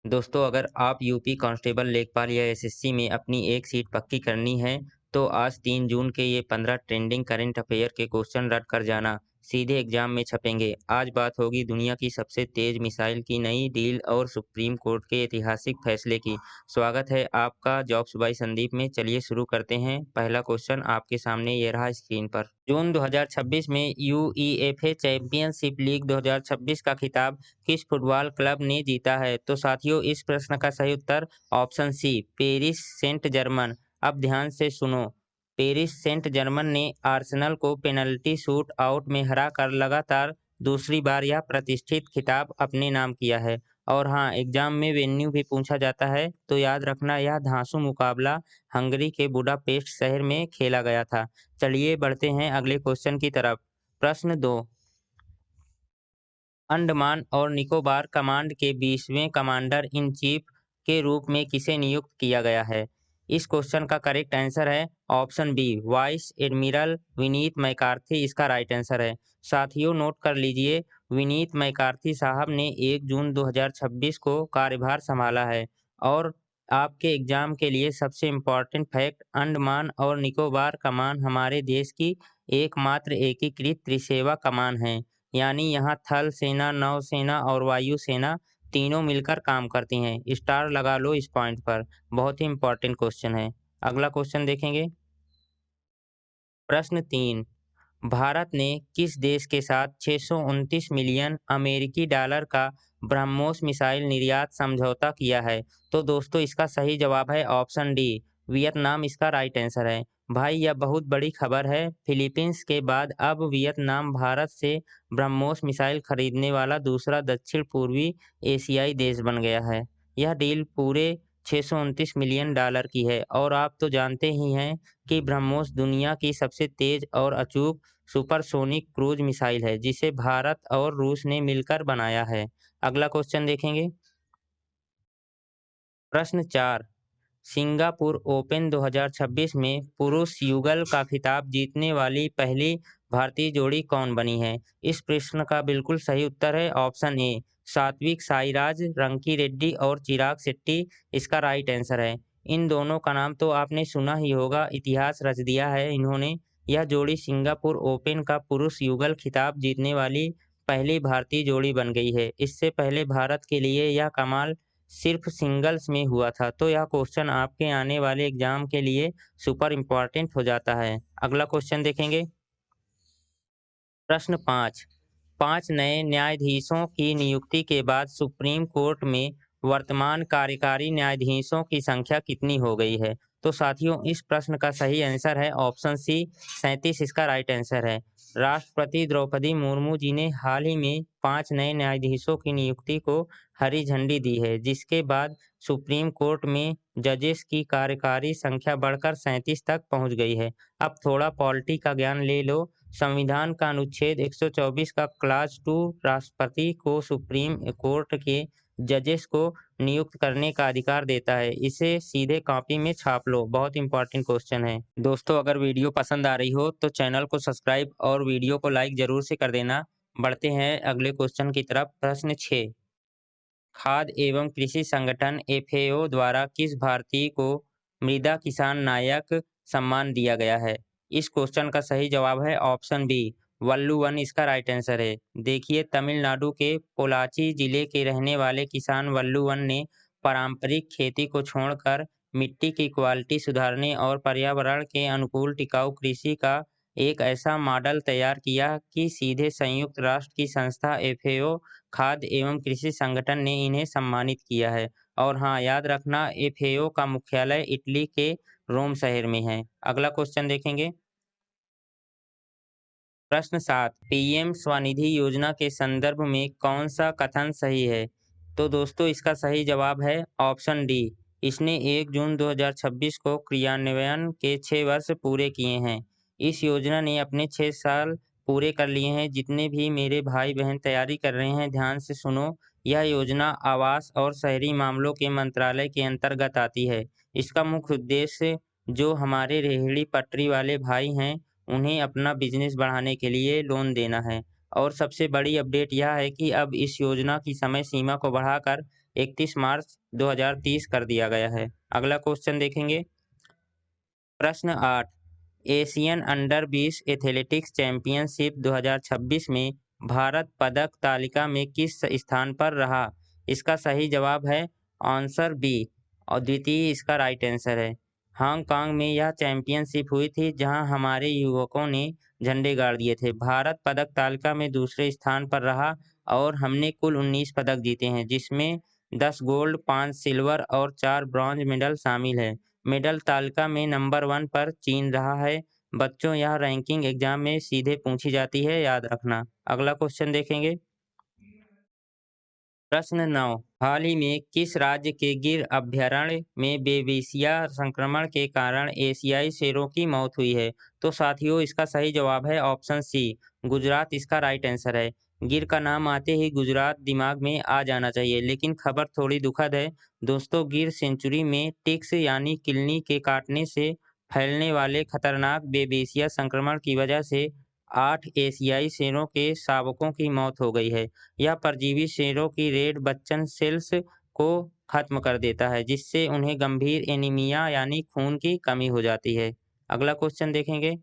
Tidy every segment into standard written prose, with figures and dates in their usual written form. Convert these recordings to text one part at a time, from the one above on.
दोस्तों अगर आप यूपी कांस्टेबल लेखपाल या एसएससी में अपनी एक सीट पक्की करनी है तो आज 3 जून के ये 15 ट्रेंडिंग करंट अफेयर के क्वेश्चन रट कर जाना। सीधे एग्जाम में छपेंगे। आज बात होगी दुनिया की सबसे तेज मिसाइल की नई डील और सुप्रीम कोर्ट के ऐतिहासिक फैसले की। स्वागत है आपका जॉब्स बाय संदीप में। चलिए शुरू करते हैं। पहला क्वेश्चन आपके सामने ये रहा स्क्रीन पर। जून 2026 में यूईएफए चैंपियनशिप लीग 2026 का खिताब किस फुटबॉल क्लब ने जीता है? तो साथियों इस प्रश्न का सही उत्तर option C Paris Saint Germain. अब ध्यान से सुनो। पेरिस सेंट जर्मन ने आर्सेनल को पेनल्टी शूट आउट में हराकर लगातार दूसरी बार यह प्रतिष्ठित खिताब अपने नाम किया है। और हाँ, एग्जाम में वेन्यू भी पूछा जाता है तो याद रखना यह धांसू मुकाबला हंगरी के बुडापेस्ट शहर में खेला गया था। चलिए बढ़ते हैं अगले क्वेश्चन की तरफ। प्रश्न 2। अंडमान और निकोबार कमांड के 20वें कमांडर इन चीफ के रूप में किसे नियुक्त किया गया है? इस क्वेश्चन का करेक्ट आंसर है option B vice admiral Vineet McCarty इसका राइट आंसर है। साथियों नोट कर लीजिए, विनीत मैकार्थी साहब ने 1 जून 2026 को कार्यभार संभाला है। और आपके एग्जाम के लिए सबसे इम्पोर्टेंट फैक्ट, अंडमान और निकोबार कमान हमारे देश की एकमात्र एकीकृत त्रिसेवा कमान है। यानी यहाँ थल सेना, नौसेना और वायु सेना तीनों मिलकर काम करती हैं। स्टार लगा लो इस पॉइंट पर। बहुत ही इम्पोर्टेंट क्वेश्चन है। अगला क्वेश्चन देखेंगे। प्रश्न 3। भारत ने किस देश के साथ 629 मिलियन अमेरिकी डॉलर का ब्रह्मोस मिसाइल निर्यात समझौता किया है? तो दोस्तों इसका सही जवाब है ऑप्शन डी वियतनाम इसका राइट आंसर है। भाई यह बहुत बड़ी खबर है। फिलीपींस के बाद अब वियतनाम भारत से ब्रह्मोस मिसाइल खरीदने वाला दूसरा दक्षिण पूर्वी एशियाई देश बन गया है। यह डील पूरे 629 मिलियन डॉलर की है। और आप तो जानते ही हैं कि ब्रह्मोस दुनिया की सबसे तेज और अचूक सुपरसोनिक क्रूज मिसाइल है जिसे भारत और रूस ने मिलकर बनाया है। अगला क्वेश्चन देखेंगे। प्रश्न 4। सिंगापुर ओपन 2026 में पुरुष युगल का खिताब जीतने वाली पहली भारतीय जोड़ी कौन बनी है? इस प्रश्न का बिल्कुल सही उत्तर है ऑप्शन ए सात्विक साईराज, रंकी रेड्डी और चिराग शेट्टी इसका राइट आंसर है। इन दोनों का नाम तो आपने सुना ही होगा, इतिहास रच दिया है इन्होंने। यह जोड़ी सिंगापुर ओपन का पुरुष युगल खिताब जीतने वाली पहली भारतीय जोड़ी बन गई है। इससे पहले भारत के लिए यह कमाल सिर्फ सिंगल्स में हुआ था। तो यह क्वेश्चन आपके आने वाले एग्जाम के लिए सुपर इम्पोर्टेंट हो जाता है। अगला क्वेश्चन देखेंगे। प्रश्न 5। 5 नए न्यायाधीशों की नियुक्ति के बाद सुप्रीम कोर्ट में वर्तमान कार्यकारी न्यायाधीशों की संख्या कितनी हो गई है? तो साथियों इस प्रश्न का सही आंसर है ऑप्शन सी 37 इसका राइट आंसर है। राष्ट्रपति द्रौपदी मुर्मू जी ने हाल ही में 5 नए न्यायाधीशों की नियुक्ति को हरी झंडी दी है, जिसके बाद सुप्रीम कोर्ट में जजेस की कार्यकारी संख्या बढ़कर 37 तक पहुंच गई है। अब थोड़ा पॉलिटी का ज्ञान ले लो। संविधान का अनुच्छेद 124 का क्लास 2 राष्ट्रपति को सुप्रीम कोर्ट के जजेस को नियुक्त करने का अधिकार देता है। इसे सीधे कॉपी में छाप लो। बहुत इंपॉर्टेंट क्वेश्चन है। दोस्तों अगर वीडियो पसंद आ रही हो तो चैनल को सब्सक्राइब और वीडियो को लाइक जरूर से कर देना। बढ़ते हैं अगले क्वेश्चन की तरफ। प्रश्न 6। खाद्य एवं कृषि संगठन एफएओ द्वारा किस भारतीय को मृदा किसान नायक सम्मान दिया गया है? इस क्वेश्चन का सही जवाब है ऑप्शन बी वल्लुवन इसका राइट आंसर है। देखिए, तमिलनाडु के पोलाची जिले के रहने वाले किसान वल्लुवन ने पारंपरिक खेती को छोड़कर मिट्टी की क्वालिटी सुधारने और पर्यावरण के अनुकूल टिकाऊ कृषि का एक ऐसा मॉडल तैयार किया कि सीधे संयुक्त राष्ट्र की संस्था एफएओ खाद्य एवं कृषि संगठन ने इन्हें सम्मानित किया है। और हाँ, याद रखना एफएओ का मुख्यालय इटली के रोम शहर में है। अगला क्वेश्चन देखेंगे। प्रश्न 7। पीएम स्वनिधि योजना के संदर्भ में कौन सा कथन सही है? तो दोस्तों इसका सही जवाब है ऑप्शन डी। इसने 1 जून 2026 को क्रियान्वयन के 6 वर्ष पूरे किए हैं। इस योजना ने अपने 6 साल पूरे कर लिए हैं। जितने भी मेरे भाई बहन तैयारी कर रहे हैं ध्यान से सुनो। यह योजना आवास और शहरी मामलों के मंत्रालय के अंतर्गत आती है। इसका मुख्य उद्देश्य जो हमारे रेहड़ी पटरी वाले भाई हैं उन्हें अपना बिजनेस बढ़ाने के लिए लोन देना है। और सबसे बड़ी अपडेट यह है कि अब इस योजना की समय सीमा को बढ़ाकर 31 मार्च 2030 कर दिया गया है। अगला क्वेश्चन देखेंगे। प्रश्न 8, एशियन अंडर 20 एथलेटिक्स चैंपियनशिप 2026 में भारत पदक तालिका में किस स्थान पर रहा? इसका सही जवाब है आंसर बी और द्वितीय इसका राइट आंसर है। हांगकांग में यह चैंपियनशिप हुई थी जहां हमारे युवकों ने झंडे गाड़ दिए थे। भारत पदक तालिका में दूसरे स्थान पर रहा और हमने कुल 19 पदक जीते हैं, जिसमें 10 गोल्ड, 5 सिल्वर और 4 ब्रॉन्ज मेडल शामिल है। मेडल तालिका में नंबर 1 पर चीन रहा है। बच्चों, यह रैंकिंग एग्जाम में सीधे पूछी जाती है, याद रखना। अगला क्वेश्चन देखेंगे। प्रश्न 9, हाल ही में किस राज्य के गिर अभयारण्य में बेबिसिया संक्रमण के कारण एशियाई शेरों की मौत हुई है? तो साथियों, इसका सही जवाब है ऑप्शन सी, गुजरात इसका राइट आंसर है। गिर का नाम आते ही गुजरात दिमाग में आ जाना चाहिए, लेकिन खबर थोड़ी दुखद है। दोस्तों, गिर सेंचुरी में टिक्स यानी किलनी के काटने से फैलने वाले खतरनाक बेबिसिया संक्रमण की वजह से 8 एशियाई शेरों के शावकों की मौत हो गई है। यह परजीवी शेरों की रेड बच्चन सेल्स को खत्म कर देता है, जिससे उन्हें गंभीर एनीमिया यानी खून की कमी हो जाती है। अगला क्वेश्चन देखेंगे।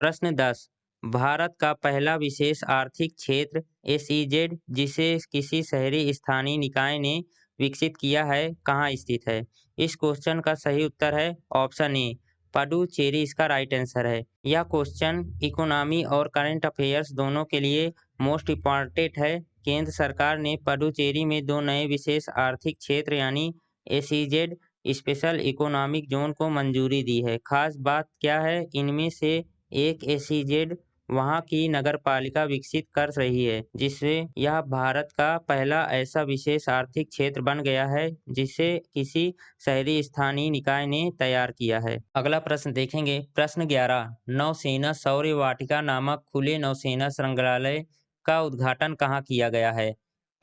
प्रश्न 10, भारत का पहला विशेष आर्थिक क्षेत्र एसईजेड जिसे किसी शहरी स्थानीय निकाय ने विकसित किया है, कहाँ स्थित है? इस क्वेश्चन का सही उत्तर है ऑप्शन ए, पुडुचेरी इसका राइट आंसर है। यह क्वेश्चन इकोनॉमी और करंट अफेयर्स दोनों के लिए मोस्ट इम्पॉर्टेंट है। केंद्र सरकार ने पुडुचेरी में 2 नए विशेष आर्थिक क्षेत्र यानी एसईजेड स्पेशल इकोनॉमिक जोन को मंजूरी दी है। खास बात क्या है, इनमें से एक एसईजेड वहां की नगरपालिका विकसित कर रही है, जिससे यह भारत का पहला ऐसा विशेष आर्थिक क्षेत्र बन गया है जिसे किसी शहरी स्थानीय निकाय ने तैयार किया है। अगला प्रश्न देखेंगे। प्रश्न 11, नौसेना शौर्य वाटिका नामक खुले नौसेना संग्रहालय का उद्घाटन कहाँ किया गया है?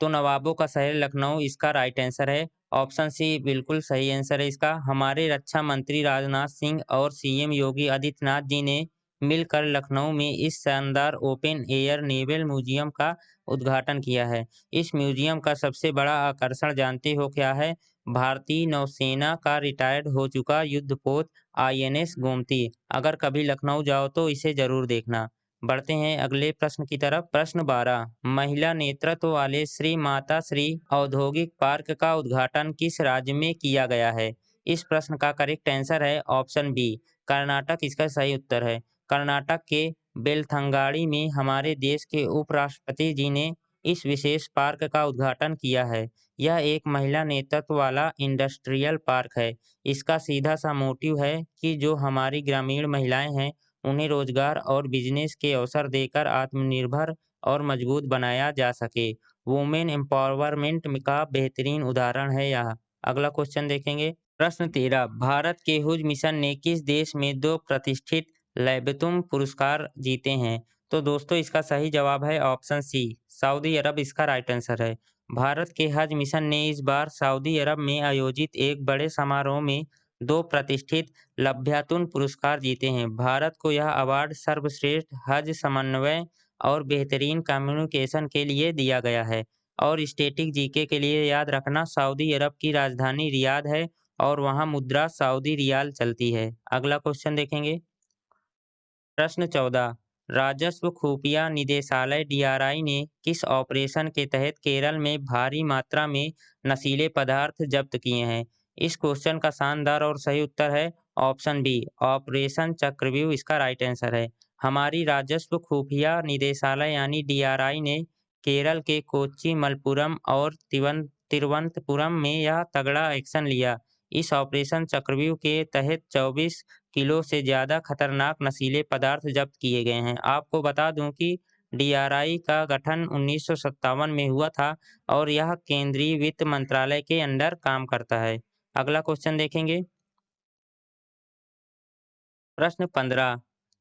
तो नवाबों का शहर लखनऊ इसका राइट आंसर है। ऑप्शन सी बिल्कुल सही आंसर है इसका। हमारे रक्षा मंत्री राजनाथ सिंह और सीएम योगी आदित्यनाथ जी ने मिलकर लखनऊ में इस शानदार ओपन एयर नेवल म्यूजियम का उद्घाटन किया है। इस म्यूजियम का सबसे बड़ा आकर्षण जानते हो क्या है? भारतीय नौसेना का रिटायर्ड हो चुका युद्धपोत आईएनएस गोमती। अगर कभी लखनऊ जाओ तो इसे जरूर देखना। बढ़ते हैं अगले प्रश्न की तरफ। प्रश्न 12, महिला नेतृत्व वाले श्री माता श्री औद्योगिक पार्क का उद्घाटन किस राज्य में किया गया है? इस प्रश्न का करेक्ट आंसर है ऑप्शन बी, कर्नाटक इसका सही उत्तर है। कर्नाटक के बेलथंगाड़ी में हमारे देश के उपराष्ट्रपति जी ने इस विशेष पार्क का उद्घाटन किया है। यह एक महिला नेतृत्व वाला इंडस्ट्रियल पार्क है। इसका सीधा सा मोटिव है कि जो हमारी ग्रामीण महिलाएं हैं, उन्हें रोजगार और बिजनेस के अवसर देकर आत्मनिर्भर और मजबूत बनाया जा सके। वुमेन एम्पावरमेंट का बेहतरीन उदाहरण है यह। अगला क्वेश्चन देखेंगे। प्रश्न 13, भारत के हुज मिशन ने किस देश में 2 प्रतिष्ठित लैबतुम पुरस्कार जीते हैं? तो दोस्तों, इसका सही जवाब है ऑप्शन सी, सऊदी अरब इसका राइट आंसर है। भारत के हज मिशन ने इस बार सऊदी अरब में आयोजित एक बड़े समारोह में 2 प्रतिष्ठित लभ्यातुन पुरस्कार जीते हैं। भारत को यह अवार्ड सर्वश्रेष्ठ हज समन्वय और बेहतरीन कम्युनिकेशन के लिए दिया गया है। और स्टैटिक जीके के लिए याद रखना, सऊदी अरब की राजधानी रियाद है और वहाँ मुद्रा सऊदी रियाल चलती है। अगला क्वेश्चन देखेंगे। प्रश्न 14, राजस्व खुफिया निदेशालय डीआरआई ने किस ऑपरेशन के तहत केरल में भारी मात्रा में नशीले पदार्थ जब्त किए हैं? इस क्वेश्चन का शानदार और सही उत्तर है ऑप्शन बी, ऑपरेशन चक्रव्यूह इसका राइट आंसर है। हमारी राजस्व खुफिया निदेशालय यानी डीआरआई ने केरल के कोच्चि, मलप्पुरम और तिरुवनंतपुरम में यह तगड़ा एक्शन लिया। इस ऑपरेशन चक्रव्यूह के तहत 24 किलो से ज़्यादा खतरनाक नशीले पदार्थ जब्त किए गए हैं। आपको बता दूं कि डीआरआई का गठन 1957 में हुआ था और यह केंद्रीय वित्त मंत्रालय के अंडर काम करता है। अगला क्वेश्चन देखेंगे। प्रश्न 15,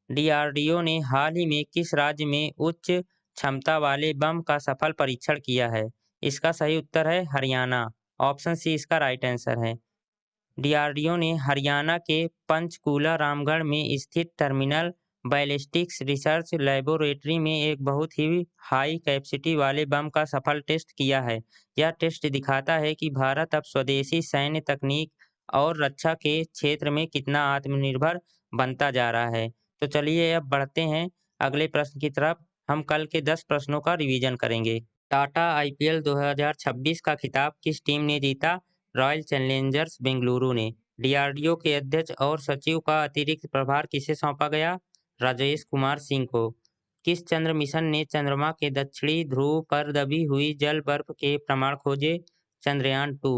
डीआरडीओ ने हाल ही में किस राज्य में उच्च क्षमता वाले बम का सफल परीक्षण किया है? इसका सही उत्तर है हरियाणा। ऑप्शन सी इसका राइट आंसर है। डीआरडीओ ने हरियाणा के पंचकूला रामगढ़ में स्थित टर्मिनल बैलिस्टिक्स रिसर्च लैबोरेटरी में एक बहुत ही हाई कैपेसिटी वाले बम का सफल टेस्ट किया है। यह टेस्ट दिखाता है कि भारत अब स्वदेशी सैन्य तकनीक और रक्षा के क्षेत्र में कितना आत्मनिर्भर बनता जा रहा है। तो चलिए अब बढ़ते हैं अगले प्रश्न की तरफ। हम कल के 10 प्रश्नों का रिवीजन करेंगे। टाटा आईपीएल 2026 का खिताब किस टीम ने जीता? रॉयल चैलेंजर्स बेंगलुरु ने। डीआरडीओ के अध्यक्ष और सचिव का अतिरिक्त प्रभार किसे सौंपा गया? राजेश कुमार सिंह को। किस चंद्र मिशन ने चंद्रमा के दक्षिणी ध्रुव पर दबी हुई जल बर्फ के प्रमाण खोजे? चंद्रयान 2।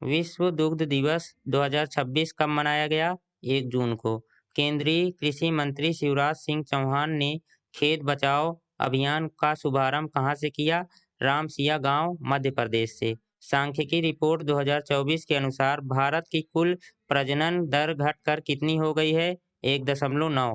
विश्व दुग्ध दिवस 2026 कब मनाया गया? 1 जून को। केंद्रीय कृषि मंत्री शिवराज सिंह चौहान ने खेत बचाओ अभियान का शुभारंभ कहाँ से किया? रामसिया गांव, मध्य प्रदेश से। सांख्यिकी रिपोर्ट 2024 के अनुसार भारत की कुल प्रजनन दर घटकर कितनी हो गई है? 1.9।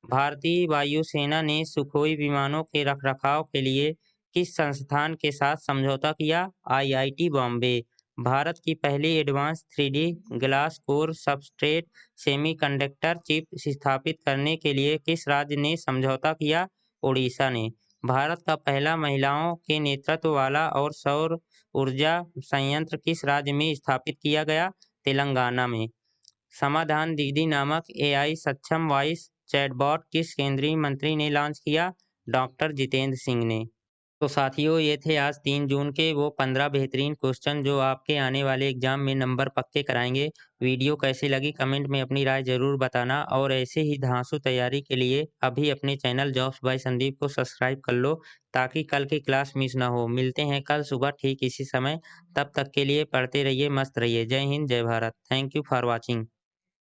भारतीय वायुसेना ने सुखोई विमानों के रखरखाव के लिए किस संस्थान के साथ समझौता किया? आईआईटी बॉम्बे। भारत की पहली advance 3D glass core substrate semiconductor chip स्थापित करने के लिए किस राज्य ने समझौता किया? ओडिशा ने। भारत का पहला महिलाओं के नेतृत्व वाला और सौर ऊर्जा संयंत्र किस राज्य में स्थापित किया गया? तेलंगाना में। समाधान दीदी नामक एआई सक्षम वॉइस चैटबॉट किस केंद्रीय मंत्री ने लॉन्च किया? डॉक्टर जितेंद्र सिंह ने। तो साथियों ये थे आज 3 जून के वो 15 बेहतरीन क्वेश्चन जो आपके आने वाले एग्जाम में नंबर पक्के कराएंगे। वीडियो कैसी लगी कमेंट में अपनी राय ज़रूर बताना और ऐसे ही धांसू तैयारी के लिए अभी अपने चैनल जॉब्स बाय संदीप को सब्सक्राइब कर लो ताकि कल की क्लास मिस ना हो। मिलते हैं कल सुबह ठीक इसी समय। तब तक के लिए पढ़ते रहिए, मस्त रहिए। जय हिंद, जय Bharat. Thank you for watching.